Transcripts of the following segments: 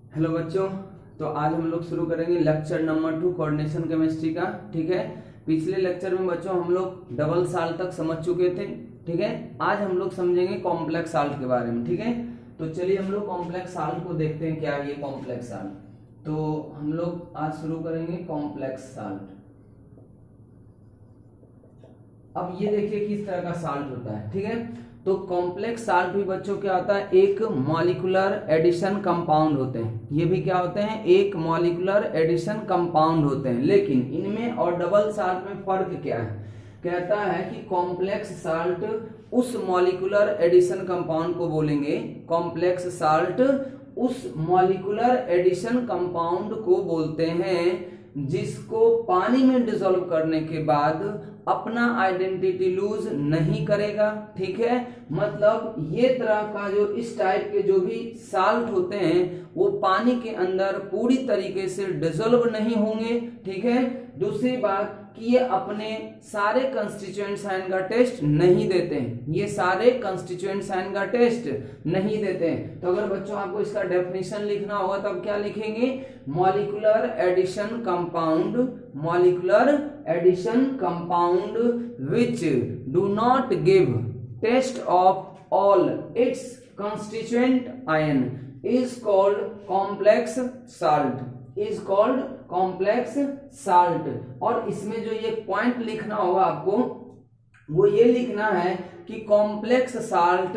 Hello बच्चों। तो आज हम लोग शुरू करेंगे लेक्चर नंबर 2 कोऑर्डिनेशन केमिस्ट्री का। ठीक है, पिछले लेक्चर में बच्चों हम लोग डबल साल्ट तक समझ चुके थे। ठीक है, आज हम लोग समझेंगे कॉम्प्लेक्स साल्ट के बारे में। ठीक है, तो चलिए हम लोग कॉम्प्लेक्स साल्ट को देखते हैं क्या है ये कॉम्प्लेक्स साल्ट। तो हम लोग आज शुरू करेंगे कॉम्प्लेक्स साल्ट। अब ये देखिए किस तरह का साल्ट होता है। ठीक है, तो कॉम्प्लेक्स साल्ट भी बच्चों क्या होता है, एक मॉलिक्यूलर एडिशन कंपाउंड होते हैं। ये भी क्या होते हैं, एक मॉलिक्यूलर एडिशन कंपाउंड होते हैं। लेकिन इनमें और डबल साल्ट में फर्क क्या है, कहता है कि कॉम्प्लेक्स साल्ट उस मॉलिक्यूलर एडिशन कंपाउंड को बोलेंगे, कॉम्प्लेक्स साल्ट उस मॉलिक्यूलर एडिशन कंपाउंड को बोलते हैं जिसको पानी में डिसॉल्व करने के बाद अपना आइडेंटिटी लूज नहीं करेगा। ठीक है, मतलब ये तरह का जो इस टाइप के जो भी साल्ट होते हैं वो पानी के अंदर पूरी तरीके से डिसॉल्व नहीं होंगे। ठीक है, दूसरी बात कि ये अपने सारे कंस्टिट्यूएंट साइन का टेस्ट नहीं देते हैं, ये सारे कंस्टिट्यूएंट साइन का टेस्ट नहीं देते हैं। तो अगर बच्चों आपको इसका डेफिनेशन लिखना होगा तब क्या लिखेंगे, molecular addition compound, molecular addition compound which do not give test of all its constituent ion is called complex salt, is called complex salt. और इसमें जो ये पॉइंट लिखना होगा आपको वो ये लिखना है कि कॉम्प्लेक्स साल्ट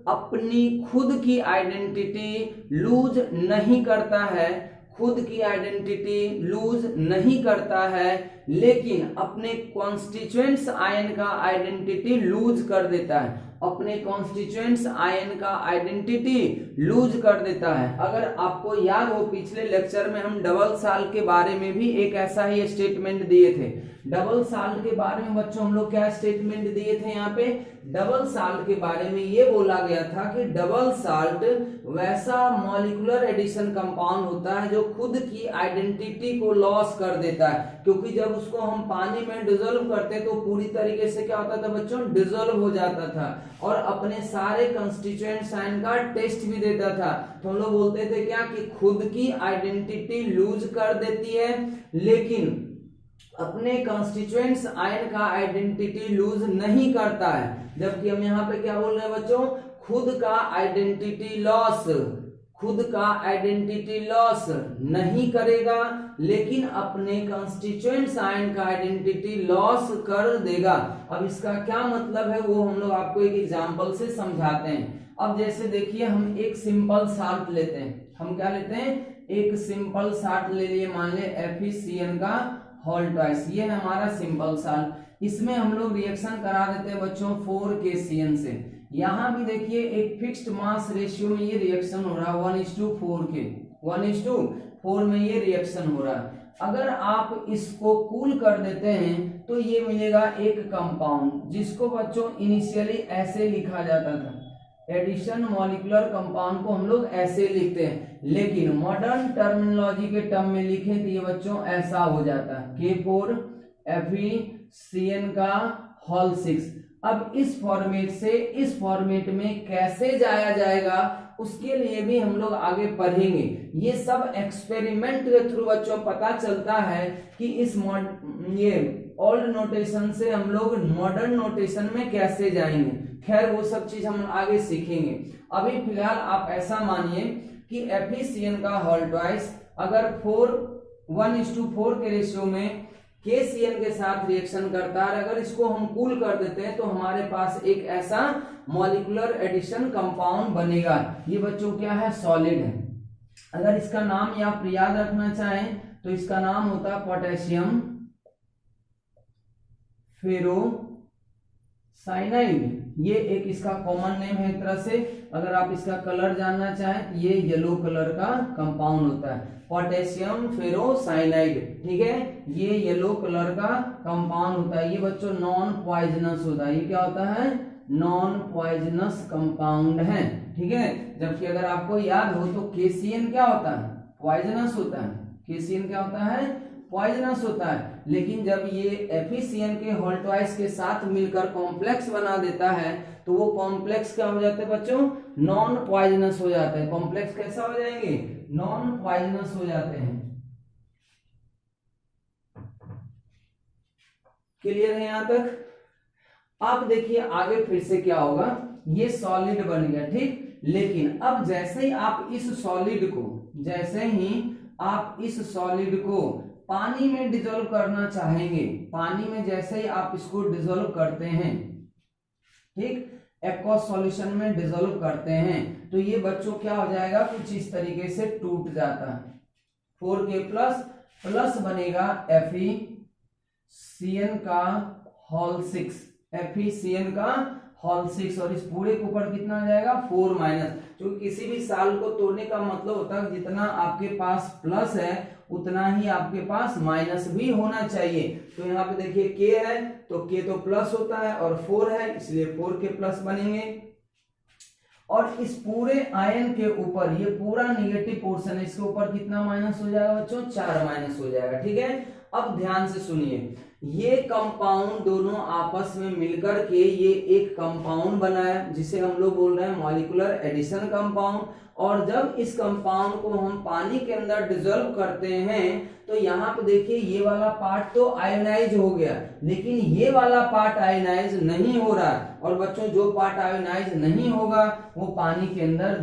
अपनी खुद की आइडेंटिटी लूज नहीं करता है, खुद की आइडेंटिटी लूज नहीं करता है, लेकिन अपने कॉन्स्टिट्यूएंट्स आयन का आइडेंटिटी लूज कर देता है, अपने कॉन्स्टिट्यूएंट्स आयन का आइडेंटिटी लूज कर देता है। अगर आपको याद हो पिछले लेक्चर में हम डबल साल्ट के बारे में भी एक ऐसा ही स्टेटमेंट दिए थे। डबल साल्ट के बारे में बच्चों हम लोग क्या स्टेटमेंट दिए थे, यहाँ पे डबल साल्ट के बारे में ये बोला गया था कि डबल साल्ट वैसा मॉलिक्यूलर एडिशन कंपाउंड होता है जो खुद की आइडेंटिटी को लॉस कर देता है, क्योंकि जब उसको हम पानी में डिसॉल्व करते तो पूरी तरीके से क्या होता था बच्चों, डिसॉल्व हो जाता था और अपने सारे कंस्टिट्यूएंट साइन का टेस्ट भी देता था। तो हम लोग बोलते थे क्या कि खुद की आइडेंटिटी लूज कर देती है लेकिन अपने कंस्टिट्यूएंट्स आयन का आइडेंटिटी लूज नहीं करता है। जबकि हम यहाँ पे क्या बोल रहे हैं बच्चों, खुद का आइडेंटिटी लॉस, खुद का आइडेंटिटी लॉस नहीं करेगा लेकिन अपने कंस्टिट्यूएंट्स आयन का आइडेंटिटी लॉस कर देगा। अब इसका क्या मतलब है वो हम लोग आपको एक एग्जांपल से समझाते हैं। अब जैसे देखिए हम एक सिंपल साल्ट लेते हैं, हम क्या लेते हैं, एक सिंपल साल्ट ले लिए, मान ले FeCN का होल ट्वाइस, ये है हमारा सिंपल साल्ट। इसमें हम लोग रिएक्शन करा देते हैं बच्चों 4KCN से। यहां भी देखिए एक फिक्स्ड मास रेशियो में ये रिएक्शन हो रहा है 1:4 के, 1:4 में ये रिएक्शन हो रहा है। अगर आप इसको कूल कर देते हैं तो ये मिलेगा एक कंपाउंड जिसको बच्चों इनिशियली ऐसे लिखा जाता था, एडिशन मॉलिक्यूलर कंपाउंड को हम लोग ऐसे लिखते हैं, लेकिन मॉडर्न टर्मिनोलॉजी के टर्म में लिखें तो ये बच्चों ऐसा हो जाता है K4 FeCN का होल 6। अब इस फॉर्मेट से इस फॉर्मेट में कैसे जाया जाएगा उसके लिए भी हम लोग आगे पढ़ेंगे। ये सब एक्सपेरिमेंट के थ्रू बच्चों पता चलता है कि इस ये ओल्ड नोटेशन से हम लोग मॉडर्न नोटेशन में कैसे जाएंगे। खैर वो सब चीज हम आगे सीखेंगे। अभी फिलहाल आप ऐसा मानिए कि FeCN का होल ट्वाइस अगर 1:4 के रेशियो में KCN के साथ रिएक्शन करता है, अगर इसको हम कूल कर देते हैं तो हमारे पास एक ऐसा मॉलिक्यूलर एडिशन कंपाउंड बनेगा। ये बच्चों क्या है, सॉलिड है। अगर इसका नाम आप याद रखना चाहें तो इसका नाम होता है पोटेशियम फेरोसाइनाइड। ये एक इसका कॉमन नेम है एक तरह से। अगर आप इसका कलर जानना चाहें ये येलो कलर का कंपाउंड होता है, पोटेशियम फेरोसाइनाइड। ठीक है, ये येलो कलर का कंपाउंड होता है। ये बच्चों नॉन पॉइजनस होता है। ये क्या होता है, नॉन पॉइजनस कंपाउंड है। ठीक है, जबकि अगर आपको याद हो तो KCN क्या होता है, पॉइजनस होता है। KCN क्या होता है, पॉइजनस होता है। लेकिन जब ये FeCN के होल ट्वाइस के साथ मिलकर कॉम्प्लेक्स बना देता है तो तो वो कॉम्प्लेक्स क्या हो जाते हैं बच्चों, नॉन पॉइजनस हो जाते हैं। कॉम्प्लेक्स कैसा हो जाएंगे, नॉन पॉइजनस हो जाते हैं। क्लियर है यहां तक। अब देखिए आगे फिर से क्या होगा, ये सॉलिड बन गया, ठीक। लेकिन अब जैसे ही आप इस सॉलिड को पानी में डिसॉल्व करना चाहेंगे, पानी में जैसे ही आप इसको डिसॉल्व करते हैं, ठीक, एक्वस सॉल्यूशन में डिसॉल्व करते हैं, तो ये बच्चों क्या हो जाएगा, कुछ इस तरीके से टूट जाता है। 4K प्लस बनेगा FeCN का होल 6, FeCN का होल 6, और इस पूरे के ऊपर कितना आ जाएगा, 4 माइनस। क्योंकि किसी भी साल को तोड़ने का मतलब होता है जितना आपके पास प्लस है उतना ही आपके पास माइनस भी होना चाहिए। तो यहाँ पे देखिए K है तो K तो प्लस होता है और 4 है इसलिए 4K प्लस बनेंगे। और इस पूरे आयन के ऊपर ये पूरा नेगेटिव पोर्शन है, इसके ऊपर कितना माइनस हो जाएगा बच्चों, 4 माइनस हो जाएगा, ठीक है। अब ध्यान से सुनिए, ये कंपाउंड दोनों आपस में मिलकर के ये एक कंपाउंड बनाया जिसे हम लोग बोल रहे हैं मॉलिक्यूलर एडिशन कंपाउंड। और जब इस कंपाउंड को हम पानी के अंदर डिसॉल्व करते हैं तो यहाँ पे देखिए ये वाला पार्ट तो आयोनाइज हो गया, लेकिन ये वाला पार्ट आयोनाइज नहीं हो रहा है। और बच्चों जो पार्ट आयोनाइज नहीं होगा वो पानी के अंदर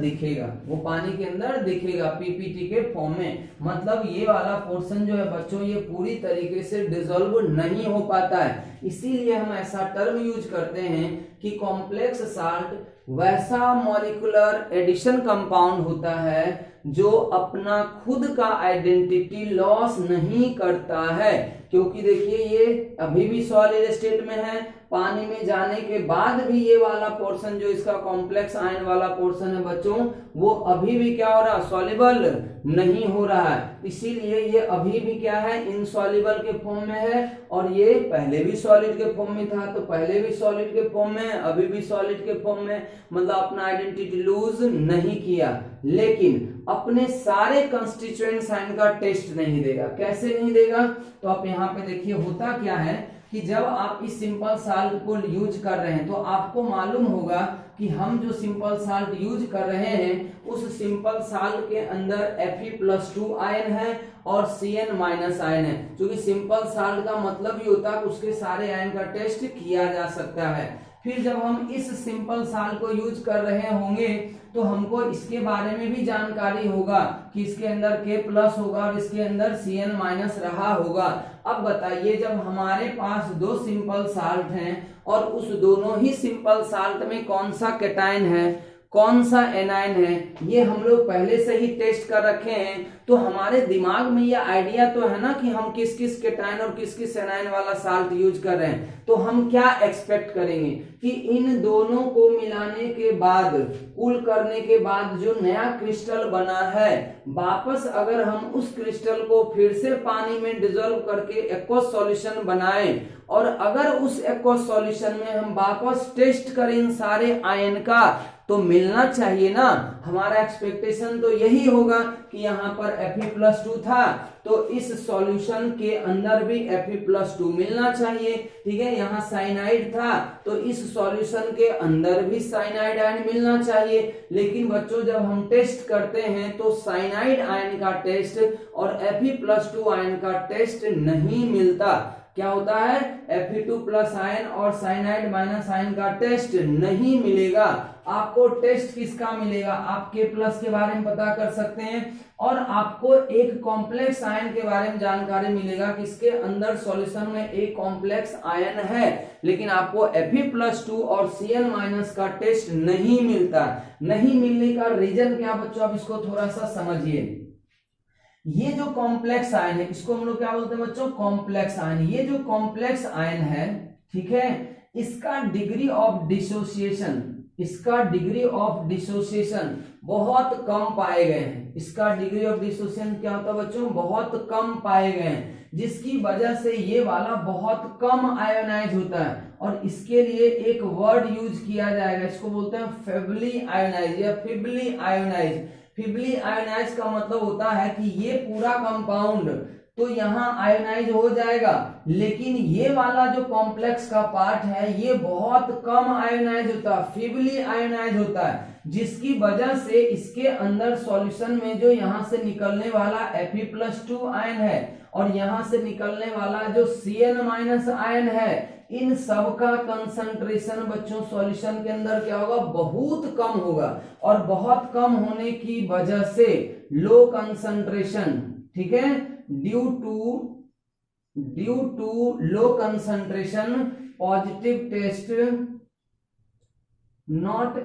दिखेगा, पीपीटी के फॉर्म में। मतलब ये वाला पोर्शन जो है बच्चों ये पूरी तरीके से डिसॉल्व नहीं हो पाता है। इसीलिए हम ऐसा टर्म यूज करते हैं कि कॉम्प्लेक्स साल्ट वैसा मॉलिक्यूलर एडिशन कंपाउंड होता है जो अपना खुद का आइडेंटिटी लॉस नहीं करता है। क्योंकि देखिए ये अभी भी सॉलिड स्टेट में है, पानी में जाने के बाद भी ये वाला पोर्शन जो इसका कॉम्प्लेक्स आयन वाला पोर्शन है बच्चों वो अभी भी क्या हो रहा है, सॉल्युबल नहीं हो रहा है। इसीलिए ये अभी भी क्या है, इनसॉल्युबल के फॉर्म में है। और ये पहले भी सॉलिड के फॉर्म में था तो पहले भी सॉलिड के फॉर्म में, अभी भी सॉलिड के फॉर्म में, मतलब अपना आइडेंटिटी लूज नहीं किया। लेकिन अपने सारे कंस्टिट्यूएंट आयन का टेस्ट नहीं देगा। कैसे नहीं देगा, तो आप यहाँ पे देखिए होता क्या है कि जब आप इस सिंपल साल्ट को यूज कर रहे हैं तो आपको मालूम होगा कि हम जो सिंपल साल्ट यूज कर रहे हैं उस सिंपल साल्ट के अंदर Fe+2 आयन है और Cn- आयन है। क्योंकि सिंपल साल्ट का मतलब ही होता है कि उसके सारे आयन का टेस्ट किया जा सकता है। फिर जब हम इस सिंपल साल्ट को यूज कर रहे होंगे तो हमको इसके बारे में भी जानकारी होगा कि इसके अंदर K+ होगा और इसके अंदर Cn- रहा होगा। अब बताइए जब हमारे पास दो सिंपल साल्ट हैं और उस दोनों ही सिंपल साल्ट में कौन सा कैटायन है कौन सा एनायन है ये हम लोग पहले से ही टेस्ट कर रखे हैं, तो हमारे दिमाग में ये आइडिया तो है ना कि हम किस किस कैटायन और किस किस एनायन वाला साल्ट यूज कर रहे हैं। तो हम क्या एक्सपेक्ट करेंगे कि इन दोनों को मिलाने के बाद, कूल करने के बाद जो नया क्रिस्टल बना है, वापस अगर हम उस क्रिस्टल को फिर से पानी में डिसॉल्व करके एक्वस सॉल्यूशन बनाएं और अगर उस एक्वस सॉल्यूशन में हम वापस टेस्ट करें इन सारे आयन का तो मिलना चाहिए ना। हमारा एक्सपेक्टेशन तो यही होगा कि यहाँ पर Fe+2 था तो इस सॉल्यूशन के अंदर भी Fe+2 मिलना चाहिए, ठीक है। यहाँ साइनाइड था तो इस सॉल्यूशन के अंदर भी साइनाइड आयन मिलना चाहिए। लेकिन बच्चों जब हम टेस्ट करते हैं तो साइनाइड आयन का टेस्ट और Fe+2 आयन का टेस्ट नहीं मिलता। क्या होता है, Fe2+ आयन और साइनाइड- आयन का टेस्ट नहीं मिलेगा। आपको टेस्ट किसका मिलेगा, आप K+ के बारे में पता कर सकते हैं और आपको एक कॉम्प्लेक्स आयन के बारे में जानकारी मिलेगा कि इसके अंदर सॉल्यूशन में एक कॉम्प्लेक्स आयन है, लेकिन आपको Fe+2 और Cn- का टेस्ट नहीं मिलता। नहीं मिलने का रीजन क्या बच्चों, आप इसको थोड़ा सा समझिए। ये जो कॉम्प्लेक्स आयन है इसको हम लोग क्या बोलते हैं बच्चों, कॉम्प्लेक्स आयन। ये जो कॉम्प्लेक्स आयन है, ठीक है, इसका डिग्री ऑफ डिसोसिएशन बहुत कम पाए गए हैं। इसका डिग्री ऑफ डिसोसिएशन क्या होता है बच्चों, बहुत कम पाए गए हैं, जिसकी वजह से ये वाला बहुत कम आयोनाइज होता है। और इसके लिए एक वर्ड यूज किया जाएगा, इसको बोलते हैं फेबली आयोनाइज या फिबली आयोनाइज। फिबली आयोनाइज का मतलब होता है कि ये पूरा कंपाउंड तो यहाँ आयोनाइज हो जाएगा, लेकिन ये वाला जो कॉम्प्लेक्स का पार्ट है ये बहुत कम आयोनाइज होता है, फीबली आयोनाइज होता है, जिसकी वजह से इसके अंदर सॉल्यूशन में जो यहाँ से निकलने वाला Fe+2 आयन है और यहाँ से निकलने वाला जो Cn- आयन है, इन सब का कंसंट्रेशन बच्चों सॉल्यूशन के अंदर क्या होगा, बहुत कम होगा। और बहुत कम होने की वजह से लो कंसंट्रेशन, ठीक है, due to low concentration positive test not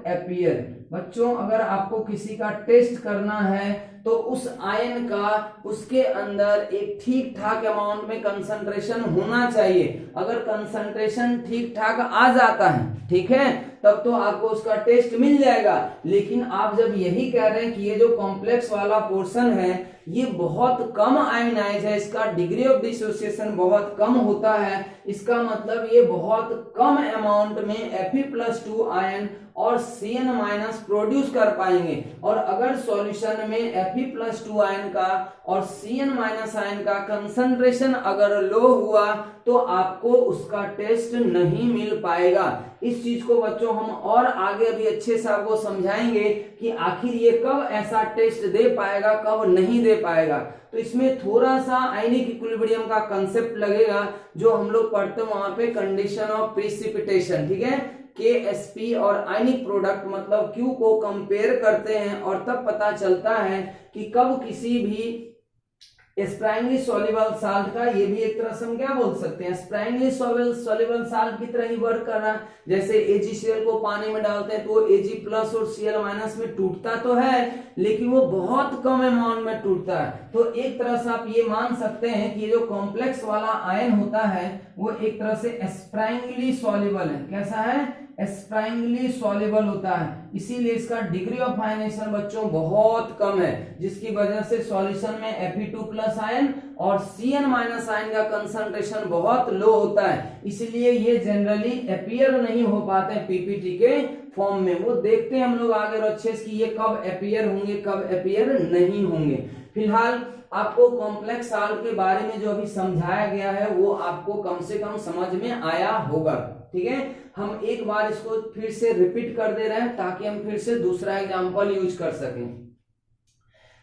appear. बच्चों अगर आपको किसी का टेस्ट करना है तो उस आयन का उसके अंदर एक ठीक ठाक अमाउंट में कंसंट्रेशन होना चाहिए। अगर कंसंट्रेशन ठीक ठाक आ जाता है, ठीक है, तब तो आपको उसका टेस्ट मिल जाएगा। लेकिन आप जब यही कह रहे हैं कि ये जो कॉम्प्लेक्स वाला पोर्शन है ये बहुत कम आयोनाइज है, इसका डिग्री ऑफ डिसोसिएशन बहुत कम होता है, इसका मतलब ये बहुत कम अमाउंट में Fe+2 आयन और Cn- प्रोड्यूस कर पाएंगे। और अगर सॉल्यूशन में Fe+2 आयन का और Cn- आयन का कंसंट्रेशन अगर लो हुआ तो आपको उसका टेस्ट नहीं मिल पाएगा। इस चीज को बच्चों हम और आगे अभी अच्छे से आपको समझाएंगे कि आखिर ये कब ऐसा टेस्ट दे पाएगा, कब नहीं दे पाएगा। तो इसमें थोड़ा सा आयनिक इक्विलिब्रियम का कंसेप्ट लगेगा जो हम लोग पढ़ते हैं वहां पे, कंडीशन ऑफ प्रिसिपिटेशन, ठीक है, KSP और आयनिक प्रोडक्ट मतलब Q को कंपेयर करते हैं और तब पता चलता है कि कब किसी भी स्प्राइंगली सॉल्युबल साल्ट का, ये भी एक तरह से हम क्या बोल सकते हैं, स्प्राइंगली सॉल्युबल साल्ट की तरह ही वर्क कर रहा है। जैसे AgCl को पानी में डालते हैं तो वो Ag+ और Cl- में टूटता तो है, लेकिन वो बहुत कम अमाउंट में टूटता है। तो एक तरह से आप ये मान सकते हैं कि ये जो कॉम्प्लेक्स वाला आयन होता है वो एक तरह से स्प्राइंगली सॉल्युबल है। कैसा है, स्प्राइंगली सॉल्युबल होता है, इसीलिए इसका डिग्री ऑफ आयनेशन बच्चों बहुत कम है, जिसकी वजह से सॉल्यूशन में Fe2+ आयन और Cn- आयन का कंसंट्रेशन बहुत लो होता है, इसलिए ये जनरली अपीयर नहीं हो पाते हैं पीपीटी के फॉर्म में। वो देखते हैं हम लोग आगे अच्छे से कि ये कब अपीयर होंगे, कब अपीयर नहीं होंगे। फिलहाल आपको कॉम्प्लेक्स साल्ट के बारे में जो अभी समझाया गया है वो आपको कम से कम समझ में आया होगा, ठीक है। हम एक बार इसको फिर से रिपीट कर दे रहे हैं ताकि हम फिर से दूसरा एग्जांपल यूज कर सकें।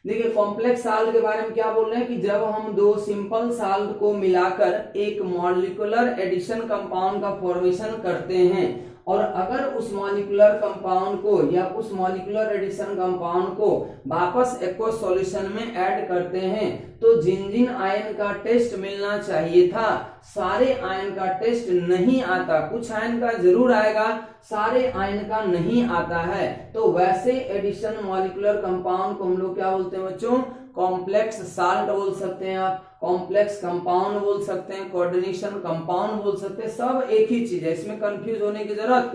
देखिए कॉम्प्लेक्स साल्ट के बारे में क्या बोल रहे हैं कि जब हम दो सिंपल साल्ट को मिलाकर एक मॉलिक्यूलर एडिशन कंपाउंड का फॉर्मेशन करते हैं और अगर उस मॉलिक्यूलर कंपाउंड को या उस मॉलिक्यूलर एडिशन कंपाउंड को वापस एक्वस सॉल्यूशन में ऐड करते हैं तो जिन जिन आयन का टेस्ट मिलना चाहिए था सारे आयन का टेस्ट नहीं आता, कुछ आयन का जरूर आएगा, सारे आयन का नहीं आता है। तो वैसे एडिशन मॉलिक्यूलर कंपाउंड को हम लोग क्या बोलते हैं बच्चों, कॉम्प्लेक्स साल्ट बोल सकते हैं, आप कॉम्प्लेक्स कंपाउंड बोल सकते हैं, कोऑर्डिनेशन कंपाउंड बोल सकते हैं, सब एक ही चीज है, इसमें कंफ्यूज होने की जरूरत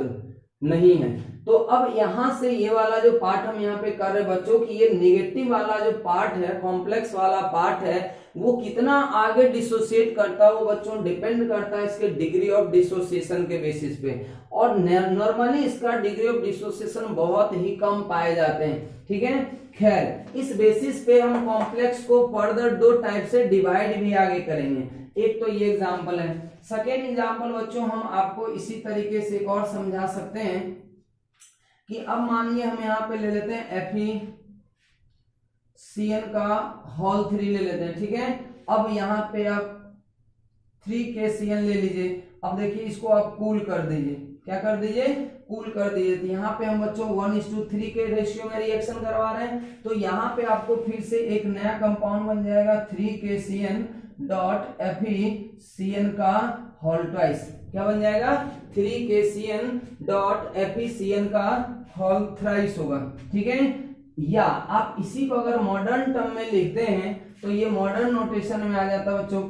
नहीं है। तो अब यहां से ये वाला जो पार्ट हम यहाँ पे कर रहे हैं बच्चों कि ये नेगेटिव वाला जो पार्ट है, कॉम्प्लेक्स वाला पार्ट है, वो कितना आगे डिसोसिएट करता है वो बच्चों डिपेंड करता है इसके डिग्री ऑफ डिसोसिएशन के बेसिस पे। और नॉर्मली इसका डिग्री ऑफ डिसोसिएशन बहुत ही कम पाए जाते हैं, ठीक है। खैर इस बेसिस पे हम कॉम्प्लेक्स को फर्दर दो टाइप से डिवाइड भी आगे करेंगे। एक तो ये एग्जांपल है, सेकेंड एग्जांपल बच्चों हम आपको इसी तरीके से एक और समझा सकते हैं कि अब मानिए हम यहाँ पे ले लेते हैं FeCN का होल 3 ले लेते हैं, ठीक है। अब यहाँ पे आप 3KCN ले लीजिए। अब देखिए इसको आप कूल कर दीजिए, क्या कर दीजिए, कूल कर दीजिए। तो यहाँ पे हम बच्चों 1:3 के रेशियो में रिएक्शन करवा रहे हैं, तो यहाँ पे आपको फिर से एक नया कंपाउंड बन जाएगा 3KCN डॉट FeCN का होल ट्वाइस। क्या बन जाएगा, 3KCN डॉट FeCN का होल थ्राइस होगा, ठीक है। या आप इसी को अगर मॉडर्न टर्म में लिखते हैं तो ये मॉडर्न नोटेशन में आ जाता है बच्चों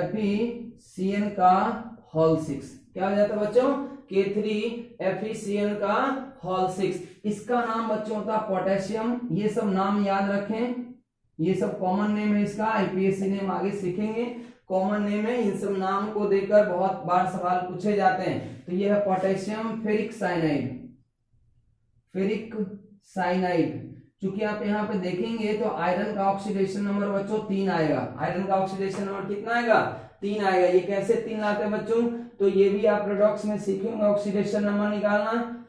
K3FeCN का होल 6। क्या हो जाता है बच्चों, K3FeCN का होल 6। इसका नाम बच्चों होता है पोटेशियम। ये सब नाम याद रखें, ये सब कॉमन नेम है इसका, IPSC नेम आगे सीखेंगे, कॉमन नेम है। इन सब नाम को देकर बहुत बार सवाल पूछे जाते हैं। तो ये है potassium ferric cyanide, ferric cyanide, चूंकि आप यहाँ पे देखेंगे तो आयरन का ऑक्सीडेशन नंबर बच्चों 3 आएगा। आयरन का ऑक्सीडेशन नंबर कितना आएगा? 3 आएगा। ये कैसे 3 लाते हैं बच्चों? तो ये भी आप रेडॉक्स में सीखेंगे ऑक्सीडेशन नंबर निकालना।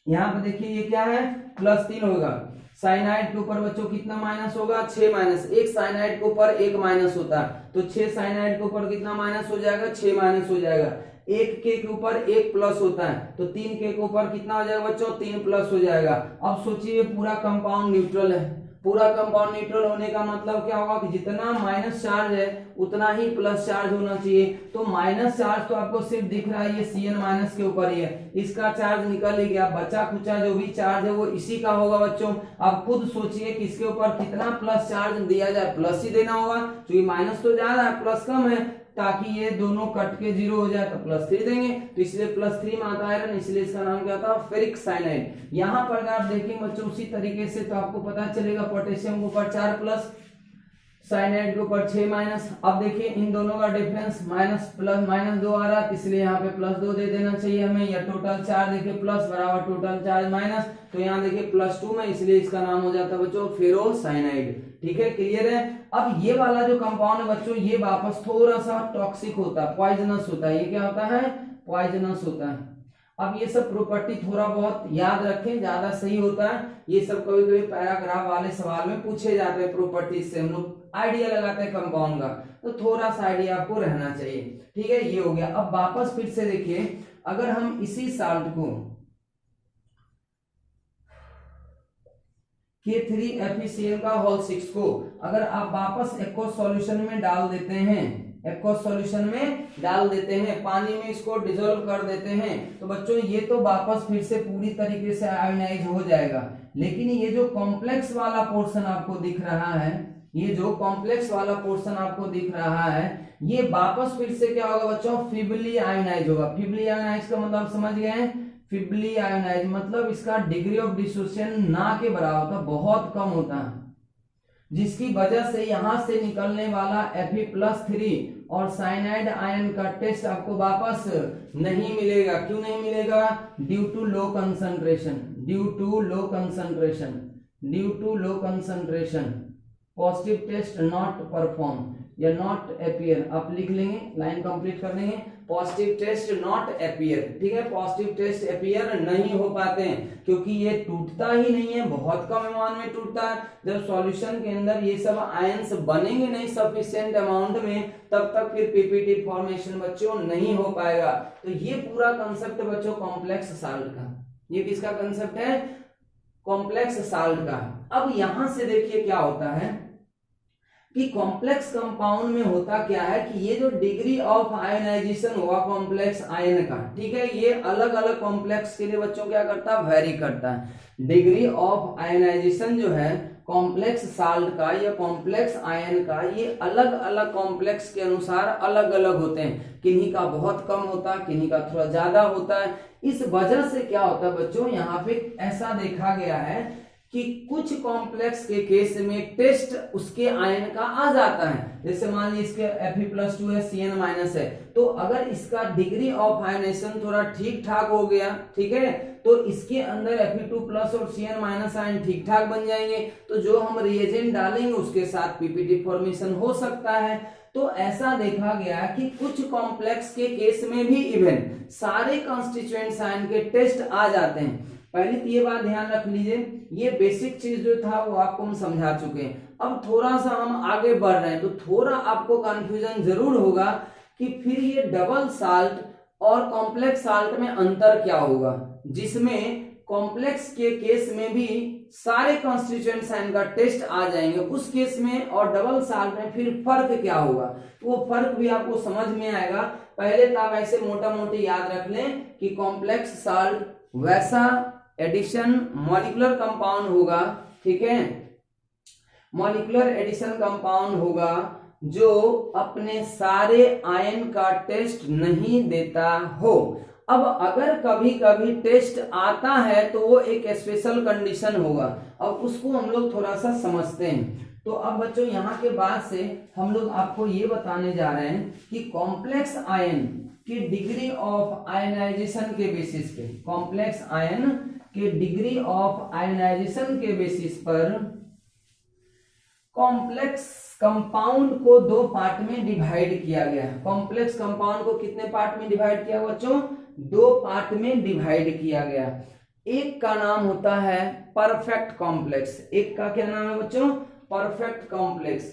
यहाँ पे देखिए ये क्या है, +3 होगा। साइनाइड के ऊपर बच्चों कितना माइनस होगा? 6 माइनस। एक साइनाइड के ऊपर 1 माइनस होता है, तो 6 साइनाइड के ऊपर कितना माइनस हो जाएगा? 6 माइनस हो जाएगा। 1 के ऊपर 1 प्लस होता है, तो 3 के ऊपर कितना हो जाएगा बच्चों? 3 प्लस हो जाएगा। अब सोचिए पूरा कंपाउंड न्यूट्रल है। पूरा कंपाउंड न्यूट्रल होने का मतलब क्या होगा कि जितना माइनस चार्ज है उतना ही प्लस चार्ज होना चाहिए। तो माइनस चार्ज तो आपको सिर्फ दिख रहा है ये Cn माइनस के ऊपर ही है, इसका चार्ज निकल ही गया। बचा खुचा जो भी चार्ज है वो इसी का होगा बच्चों। आप खुद सोचिए कि इसके ऊपर कितना प्लस चार्ज दिया जाए, प्लस ही देना होगा क्योंकि माइनस तो ज्यादा है प्लस कम है, ताकि ये दोनों कट के 0 हो जाए तो +3 देंगे। तो इसलिए +3 में आता है आयरन, इसलिए इसका नाम क्या था? Ferric cyanide. यहाँ पर अगर आप देखेंगे बच्चों उसी तरीके से तो आपको पता चलेगा पोटेशियम के ऊपर 4 प्लस, साइनाइड के ऊपर 6 माइनस। अब देखिए इन दोनों का डिफरेंस -2 आ रहा है, इसलिए यहाँ पे +2 दे देना चाहिए हमें। या टोटल चार्ज देखिए प्लस बराबर टोटल चार्ज माइनस, तो यहाँ देखिए +2 में, इसलिए इसका नाम हो जाता है बच्चों फेरोसाइनाइड। ठीक है, क्लियर है। अब ये वाला जो कंपाउंड है बच्चों ये वापस थोड़ा सा टॉक्सिक होता है, पॉइजनस होता है। ये क्या होता है? पॉइजनस होता है। अब ये सब प्रॉपर्टी थोड़ा बहुत याद रखें, ज्यादा सही होता है। ये सब कभी कभी पैराग्राफ वाले सवाल में पूछे जाते हैं, प्रॉपर्टी से हम लोग आइडिया लगाते हैं कंपाउंड का, तो थोड़ा सा आइडिया आपको रहना चाहिए। ठीक है, ये हो गया। अब वापस फिर से देखिए, अगर हम इसी साल्ट को K3FeCl का होल 6 को अगर आप वापस एक्वस सॉल्यूशन में डाल देते हैं, एक्वस सॉल्यूशन में डाल देते हैं, पानी में इसको डिसॉल्व कर देते हैं, तो बच्चों ये तो वापस फिर से पूरी तरीके से आयोनाइज हो जाएगा। लेकिन ये जो कॉम्प्लेक्स वाला पोर्शन आपको दिख रहा है, ये जो कॉम्प्लेक्स वाला पोर्शन आपको दिख रहा है, ये वापस फिर से क्या होगा बच्चों? फीबली आयोनाइज होगा। फीबली आयोनाइज का मतलब समझ गए हैं? फीबली आयोनाइज मतलब इसका डिग्री ऑफ डिसोसिएशन ना के बराबर होता है, बहुत कम होता है, जिसकी वजह से यहां से निकलने वाला Fe+3 और साइनाइड आयन का टेस्ट आपको वापस नहीं मिलेगा। क्यों नहीं मिलेगा? Due to low concentration, due to low concentration, due to low concentration positive test not perform या नॉट अपीयर। आप लिख लेंगे, लाइन कंप्लीट कर देंगे, पॉजिटिव टेस्ट नॉट अपीयर। ठीक है, पॉजिटिव टेस्ट अपीयर नहीं हो पाते हैं क्योंकि ये टूटता ही नहीं है, बहुत कम अमाउंट में टूटता है। जब सॉल्यूशन के अंदर ये सब आयंस बनेंगे नहीं सफिशिएंट अमाउंट में, तब तक फिर पीपीटी फॉर्मेशन बच्चों नहीं हो पाएगा। तो ये पूरा कंसेप्ट बच्चों कॉम्प्लेक्स साल्ट का, ये किसका कंसेप्ट है? कॉम्प्लेक्स साल्ट का। अब यहां से देखिए क्या होता है कि कॉम्प्लेक्स कंपाउंड में होता क्या है कि ये जो डिग्री ऑफ आयनाइजेशन हुआ कॉम्प्लेक्स आयन का, ठीक है, ये अलग अलग कॉम्प्लेक्स के लिए बच्चों क्या करता है? वेरी करता है। डिग्री ऑफ आयनाइजेशन जो है कॉम्प्लेक्स साल्ट का या कॉम्प्लेक्स आयन का, ये अलग अलग कॉम्प्लेक्स के अनुसार अलग अलग होते हैं। किन्हीं का बहुत कम होता है, किन्हीं का थोड़ा ज्यादा होता है। इस वजह से क्या होता है बच्चों, यहाँ पे ऐसा देखा गया है कि कुछ कॉम्प्लेक्स के केस में टेस्ट उसके आयन का आ जाता है। जैसे मान लीजिए इसके Fe+2 है, Cn- है, तो अगर इसका डिग्री ऑफ आयनेशन थोड़ा ठीक ठाक हो गया, ठीक है, तो इसके अंदर Fe2+ और Cn- आयन ठीक ठाक बन जाएंगे। तो जो हम रिएजेंट डालेंगे उसके साथ पीपीटी फॉर्मेशन हो सकता है। तो ऐसा देखा गया कि कुछ कॉम्प्लेक्स के केस में भी इवन सारे कॉन्स्टिट्यूएंट्स आयन के टेस्ट आ जाते हैं। पहले तो ये बात ध्यान रख लीजिए, ये बेसिक चीज जो था वो आपको हम समझा चुके हैं। अब थोड़ा सा हम आगे बढ़ रहे हैं तो थोड़ा आपको कंफ्यूजन जरूर होगा कि फिर ये डबल साल्ट और कॉम्प्लेक्स साल्ट में अंतर क्या होगा, जिसमें कॉम्प्लेक्स के केस में भी सारे कॉन्स्टिट्यूएंट्स आयन का टेस्ट आ जाएंगे उस केस में, और डबल साल्ट में फिर फर्क क्या होगा, तो वो फर्क भी आपको समझ में आएगा। पहले तो आप ऐसे मोटा मोटी याद रख लें कि कॉम्प्लेक्स साल्ट वैसा एडिशन मॉलिक्यूलर कंपाउंड होगा, ठीक है, मॉलिक्यूलर एडिशन कंपाउंड होगा जो अपने सारे आयन का टेस्ट नहीं देता हो। अब अगर कभी कभी टेस्ट आता है तो वो एक स्पेशल कंडीशन होगा, अब उसको हम लोग थोड़ा सा समझते हैं। तो अब बच्चों यहाँ के बाद से हम लोग आपको ये बताने जा रहे हैं कि कॉम्प्लेक्स आयन के डिग्री ऑफ आयनाइजेशन के बेसिस पे, कॉम्प्लेक्स आयन के डिग्री ऑफ आयनाइजेशन के बेसिस पर कॉम्प्लेक्स कंपाउंड को दो पार्ट में डिवाइड किया गया। कॉम्प्लेक्स कंपाउंड को कितने पार्ट में डिवाइड किया बच्चों? दो पार्ट में डिवाइड किया गया। एक का नाम होता है परफेक्ट कॉम्प्लेक्स। एक का क्या नाम है बच्चों? Perfect complex.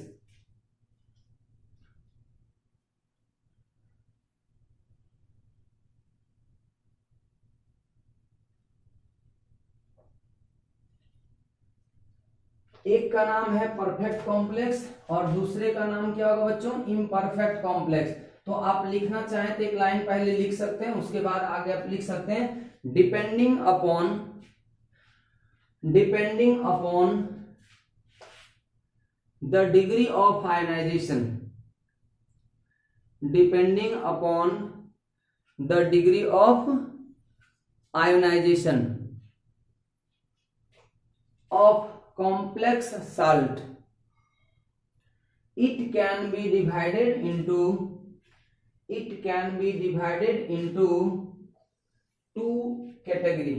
एक का नाम है परफेक्ट कॉम्प्लेक्स और दूसरे का नाम क्या होगा बच्चों? Imperfect complex. तो आप लिखना चाहें तो एक लाइन पहले लिख सकते हैं, उसके बाद आगे आप लिख सकते हैं depending upon the degree of ionisation, depending upon the degree of ionisation of complex salt, it can be divided into two category।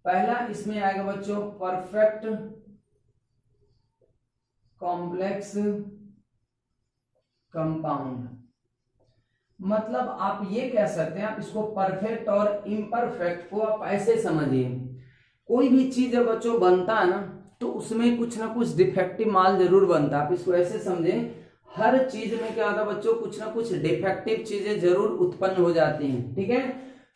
पहला इसमें आएगा बच्चों परफेक्ट कॉम्प्लेक्स कंपाउंड। मतलब आप ये कह सकते हैं, आप इसको परफेक्ट और इम्परफेक्ट को आप ऐसे समझिए, कोई भी चीज जब बच्चों बनता है ना तो उसमें कुछ ना कुछ डिफेक्टिव माल जरूर बनता है। आप इसको ऐसे समझें, हर चीज में क्या होता है बच्चों? कुछ ना कुछ डिफेक्टिव चीजें जरूर उत्पन्न हो जाती हैं, ठीक है।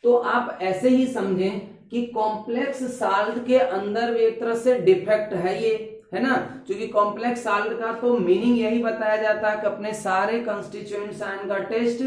तो आप ऐसे ही समझें कि कॉम्प्लेक्स साल्ट के अंदर भी एक तरह से डिफेक्ट है, ये है ना, क्योंकि कॉम्प्लेक्स साल्ट का तो मीनिंग यही बताया जाता है कि अपने सारे कंस्टिट्यूएंट आयन का टेस्ट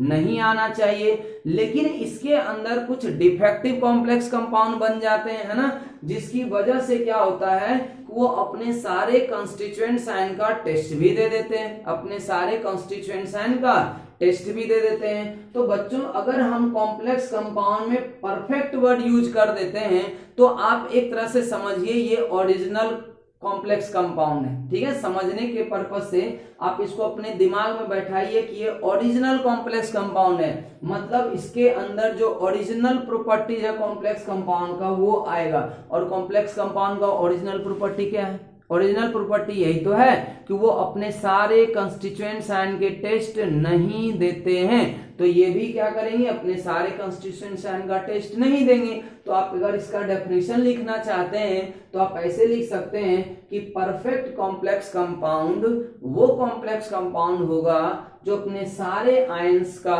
नहीं आना चाहिए, लेकिन इसके अंदर कुछ डिफेक्टिव कॉम्प्लेक्स कंपाउंड बन जाते हैं, है ना, जिसकी वजह से क्या होता है, वो अपने सारे कंस्टिट्यूएंट आयन का टेस्ट भी दे देते हैं, अपने सारे कंस्टिट्यूएंट आयन का टेस्ट भी दे देते हैं। तो बच्चों अगर हम कॉम्प्लेक्स कंपाउंड में परफेक्ट वर्ड यूज कर देते हैं तो आप एक तरह से समझिए ये ओरिजिनल कॉम्प्लेक्स कंपाउंड है, ठीक है। समझने के पर्पज से आप इसको अपने दिमाग में बैठाइए कि ये ओरिजिनल कॉम्प्लेक्स कंपाउंड है, मतलब इसके अंदर जो ओरिजिनल प्रॉपर्टीज है कॉम्प्लेक्स कंपाउंड का वो आएगा। और कॉम्प्लेक्स कंपाउंड का ओरिजिनल प्रॉपर्टी क्या है? ओरिजिनल प्रॉपर्टी यही तो है कि वो अपने सारे कंस्टिट्यूएंट आयन के टेस्ट नहीं देते हैं। तो ये भी क्या करेंगे? अपने सारे कंस्टिट्यूएंट आयन का टेस्ट नहीं देंगे। तो आप अगर इसका डेफिनेशन लिखना चाहते हैं तो आप ऐसे लिख सकते हैं कि परफेक्ट कॉम्प्लेक्स कंपाउंड वो कॉम्प्लेक्स कंपाउंड होगा जो अपने सारे आयंस का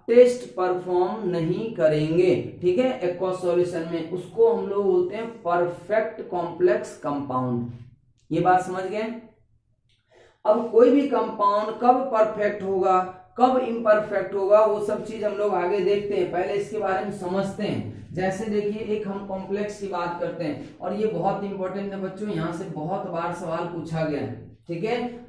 टेस्ट परफॉर्म नहीं करेंगे, ठीक है, एक्वस सॉल्यूशन में। उसको हम लोग बोलते हैं परफेक्ट कॉम्प्लेक्स कंपाउंड। ये बात समझ गए? अब कोई भी कंपाउंड कब परफेक्ट होगा, कब इम्परफेक्ट होगा, वो सब चीज हम लोग आगे देखते हैं। पहले इसके बारे में समझते हैं। जैसे देखिए एक हम कॉम्प्लेक्स की बात करते हैं और ये बहुत इंपॉर्टेंट है बच्चों, यहाँ से बहुत बार सवाल पूछा गया है, ठीक है।